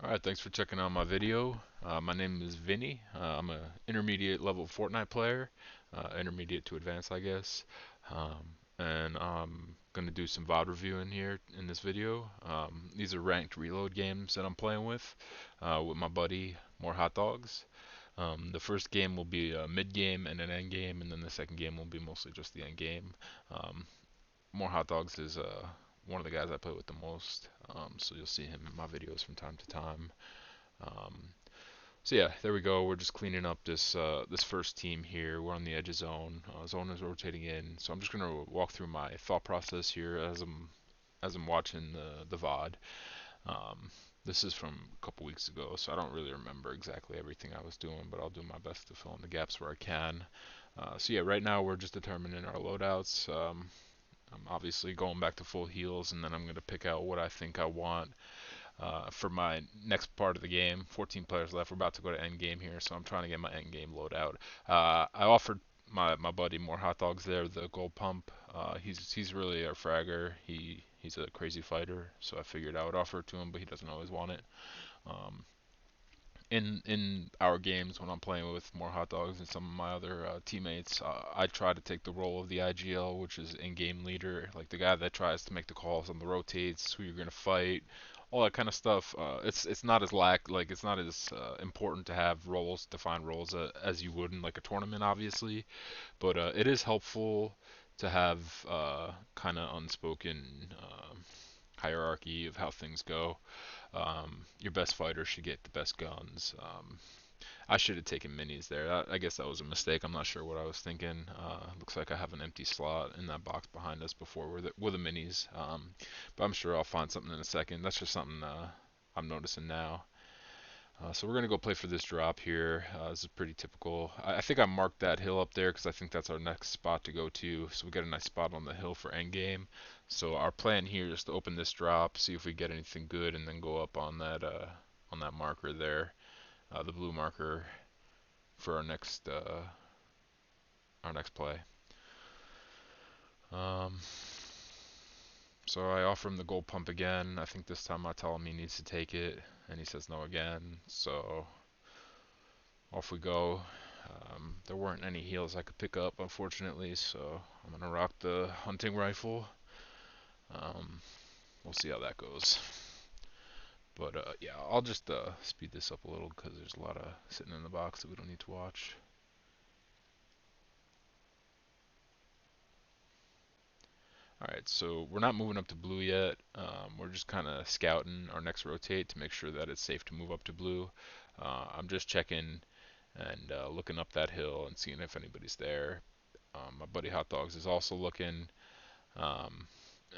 Alright, thanks for checking out my video. My name is Vinny. I'm an intermediate level Fortnite player, intermediate to advanced, I guess. And I'm gonna do some VOD reviewing here in this video. These are ranked reload games that I'm playing with my buddy, More Hot Dogs. The first game will be a mid game and an end game, and then the second game will be mostly just the end game. Um, More Hot Dogs is one of the guys I play with the most, so you'll see him in my videos from time to time. Um, so yeah, there we go. We're just cleaning up this first team here. We're on the edge of zone. Zone is rotating in, so I'm just gonna walk through my thought process here as I'm watching the VOD. Um, this is from a couple weeks ago, so I don't really remember exactly everything I was doing, but I'll do my best to fill in the gaps where I can. So yeah, right now we're just determining our loadouts. I'm obviously going back to full heals, and then I'm gonna pick out what I think I want for my next part of the game. 14 players left. We're about to go to end game here, so I'm trying to get my end game loadout. I offered my buddy More Hot Dogs there the gold pump. He's really a fragger. He's a crazy fighter, so I figured I would offer it to him, but he doesn't always want it. Um, in our games when I'm playing with More Hot Dogs and some of my other teammates, I try to take the role of the IGL, which is in-game leader, like the guy that tries to make the calls on the rotates, who you're gonna fight, all that kind of stuff. It's not as it's not as important to have roles, defined roles as you would in like a tournament, obviously, but it is helpful to have kind of unspoken hierarchy of how things go. Your best fighter should get the best guns. I should have taken minis there. I guess that was a mistake. I'm not sure what I was thinking. Looks like I have an empty slot in that box behind us before with the minis. But I'm sure I'll find something in a second. That's just something I'm noticing now. So we're gonna go play for this drop here. This is pretty typical. I think I marked that hill up there because I think that's our next spot to go to. So we got a nice spot on the hill for endgame. So our plan here is to open this drop, see if we get anything good, and then go up on that marker there, the blue marker for our next play. Um, so I offer him the gold pump again. I think this time I tell him he needs to take it, and he says no again. So off we go. There weren't any heals I could pick up, unfortunately, so I'm gonna rock the hunting rifle. Um, we'll see how that goes. But yeah, I'll just speed this up a little because there's a lot of sitting in the box that we don't need to watch. Alright, so we're not moving up to blue yet. We're just kind of scouting our next rotate to make sure that it's safe to move up to blue. I'm just checking and looking up that hill and seeing if anybody's there. My buddy Hot Dogs is also looking, um,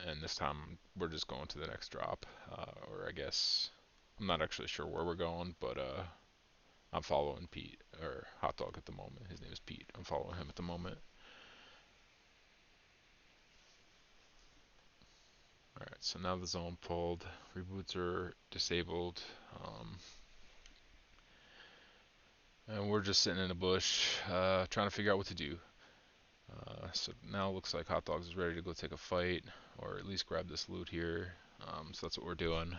and this time we're just going to the next drop, or I guess I'm not actually sure where we're going, but I'm following Pete or Hot Dog at the moment. His name is Pete. I'm following him at the moment. All right, so now the zone pulled, reboots are disabled, and we're just sitting in a bush, trying to figure out what to do. So now it looks like Hot Dogs is ready to go take a fight, or at least grab this loot here. So that's what we're doing.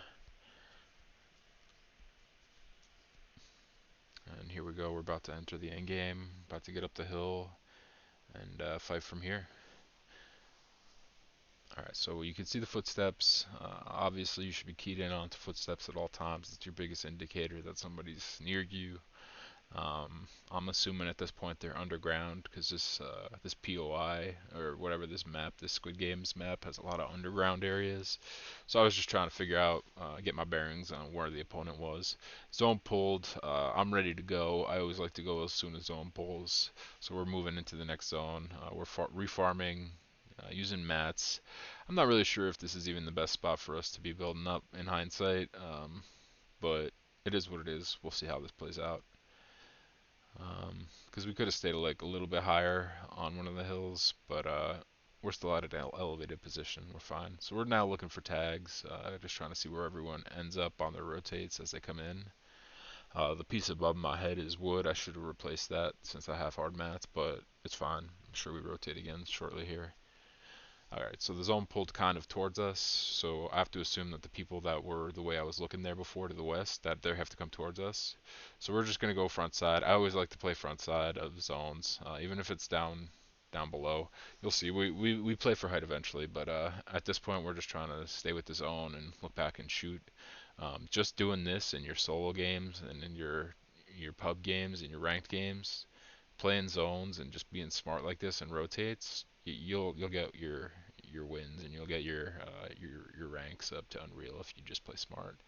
And here we go. We're about to enter the end game. About to get up the hill and fight from here. All right. So you can see the footsteps. Obviously, you should be keyed in onto footsteps at all times. It's your biggest indicator that somebody's near you. I'm assuming at this point they're underground because this POI or whatever this map, this Squid Games map, has a lot of underground areas. So I was just trying to figure out, get my bearings on where the opponent was. Zone pulled. I'm ready to go. I always like to go as soon as zone pulls. So we're moving into the next zone. We're refarming, using mats. I'm not really sure if this is even the best spot for us to be building up in hindsight, but it is what it is. We'll see how this plays out. Because we could have stayed like a little bit higher on one of the hills, but we're still at an elevated position. We're fine. So we're now looking for tags, just trying to see where everyone ends up on their rotates as they come in. The piece above my head is wood. I should have replaced that since I have hard mats, but it's fine. I'm sure we rotate again shortly here. All right, so the zone pulled kind of towards us, so I have to assume that the people that were the way I was looking there before to the west, that they have to come towards us. So we're just gonna go front side. I always like to play front side of zones, even if it's down below. You'll see, we play for height eventually, but at this point we're just trying to stay with the zone and look back and shoot. Just doing this in your solo games and in your pub games and your ranked games, playing zones and just being smart like this and rotates, you'll get your wins and you'll get your ranks up to unreal if you just play smart.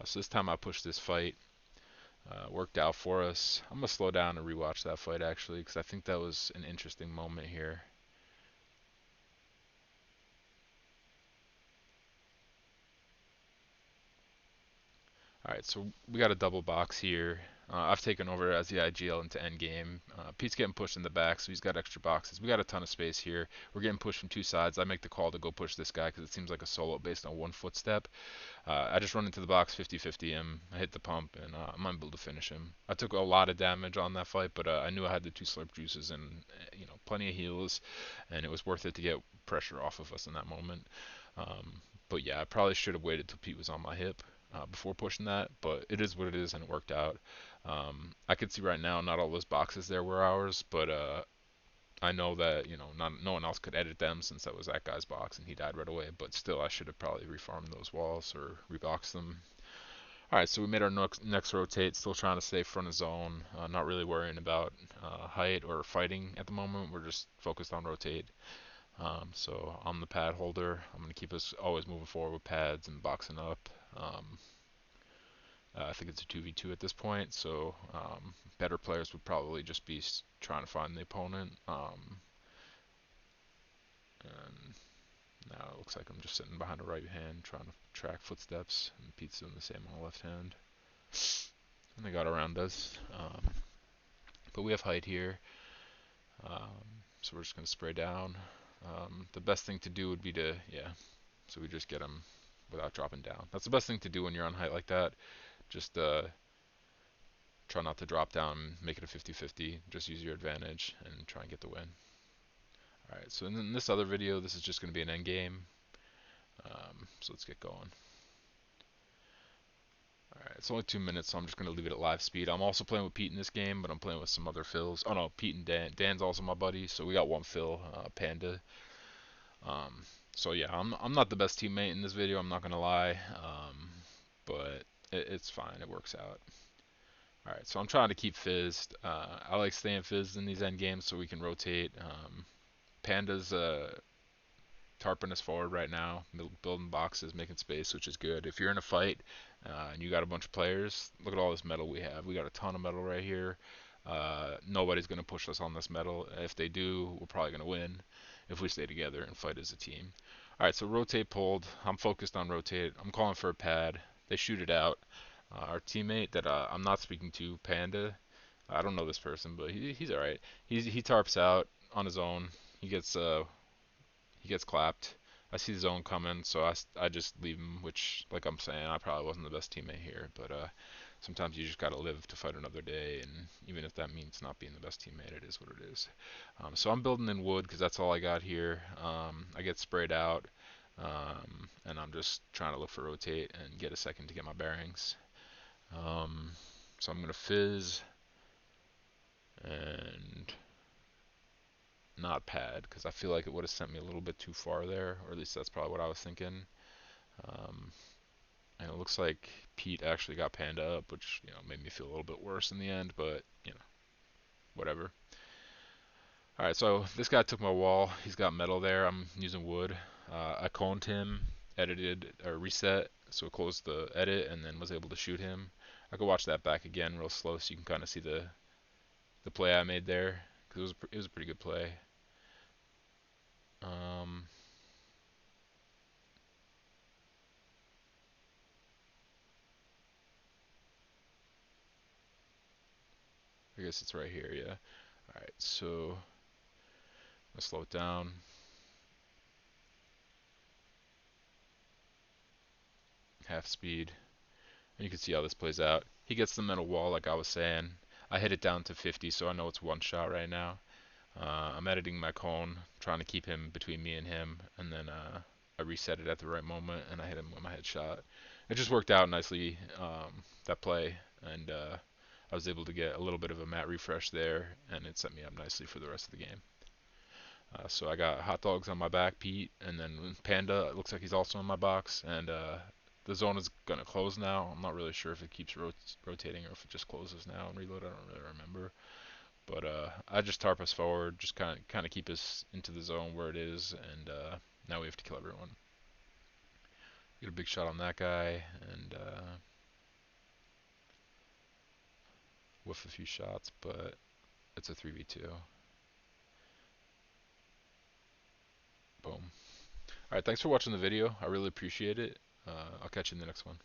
So this time I pushed this fight, worked out for us. I'm gonna slow down and rewatch that fight actually because I think that was an interesting moment here. All right, so we got a double box here. I've taken over as the IGL into endgame. Pete's getting pushed in the back, so he's got extra boxes. We got a ton of space here. We're getting pushed from two sides. I make the call to go push this guy because it seems like a solo based on one footstep. I just run into the box 50-50 him. I hit the pump, and I'm able to finish him. I took a lot of damage on that fight, but I knew I had the two slurp juices and plenty of heals, and it was worth it to get pressure off of us in that moment. But yeah, I probably should have waited till Pete was on my hip before pushing that, but it is what it is, and it worked out. I can see right now not all those boxes there were ours, but I know that no one else could edit them since that was that guy's box and he died right away. But still, I should have probably reformed those walls or reboxed them. All right, so we made our next rotate. Still trying to stay front of zone. Not really worrying about height or fighting at the moment. We're just focused on rotate. So I'm the pad holder. I'm gonna keep us always moving forward with pads and boxing up. I think it's a 2v2 at this point, so better players would probably just be trying to find the opponent. And now it looks like I'm just sitting behind the right hand trying to track footsteps, and Pete's doing the same on the left hand. And they got around us. But we have height here, so we're just going to spray down. The best thing to do would be to, yeah, so we just get them without dropping down. That's the best thing to do when you're on height like that. Just try not to drop down, make it a 50-50. Just use your advantage and try and get the win. Alright, so in this other video, this is just going to be an end game. So let's get going. Alright, it's only 2 minutes, so I'm just going to leave it at live speed. I'm also playing with Pete in this game, but I'm playing with some other fills. Oh no, Pete and Dan. Dan's also my buddy, so we got one fill, Panda. Um, so yeah, I'm not the best teammate in this video, I'm not going to lie. But it's fine, it works out. Alright, so I'm trying to keep fizzed. I like staying fizzed in these end games so we can rotate. Panda's tarping us forward right now, building boxes, making space, which is good. If you're in a fight and you got a bunch of players, look at all this metal we have. We got a ton of metal right here. Nobody's going to push us on this metal. If they do, we're probably going to win if we stay together and fight as a team. Alright, so rotate pulled. I'm focused on rotate. I'm calling for a pad. They shoot it out. Our teammate that I'm not speaking to, Panda, I don't know this person, but he's alright. He tarps out on his own. He gets clapped. I see the zone coming, so I just leave him, which, like I'm saying, I probably wasn't the best teammate here, but sometimes you just gotta live to fight another day, and even if that means not being the best teammate, it is what it is. So I'm building in wood because that's all I got here. I get sprayed out, and I'm just trying to look for rotate and get a second to get my bearings. So I'm gonna fizz and not pad because I feel like it would have sent me a little bit too far there, or at least that's probably what I was thinking. Um, and it looks like Pete actually got panned up, which made me feel a little bit worse in the end, but whatever. All right, so this guy took my wall. He's got metal there. I'm using wood. I coned him, edited or reset, so it closed the edit, and then was able to shoot him. I could watch that back again real slow, so you can kind of see the play I made there, because it was a pretty good play. Um, I guess it's right here, yeah. Alright, so let's slow it down. Half speed. And you can see how this plays out. He gets the metal wall like I was saying. I hit it down to 50, so I know it's one shot right now. I'm editing my cone, trying to keep him between me and him, and then I reset it at the right moment, and I hit him with my headshot. It just worked out nicely, that play, and I was able to get a little bit of a matte refresh there, and it set me up nicely for the rest of the game. So I got hot dogs on my back, Pete, and then Panda. It looks like he's also in my box, and the zone is gonna close now. I'm not really sure if it keeps rotating or if it just closes now and reload. I don't really remember. But I just tarp us forward, just kind of keep us into the zone where it is, and now we have to kill everyone. Get a big shot on that guy, and whiff a few shots, but it's a 3v2. Boom. Alright, thanks for watching the video. I really appreciate it. I'll catch you in the next one.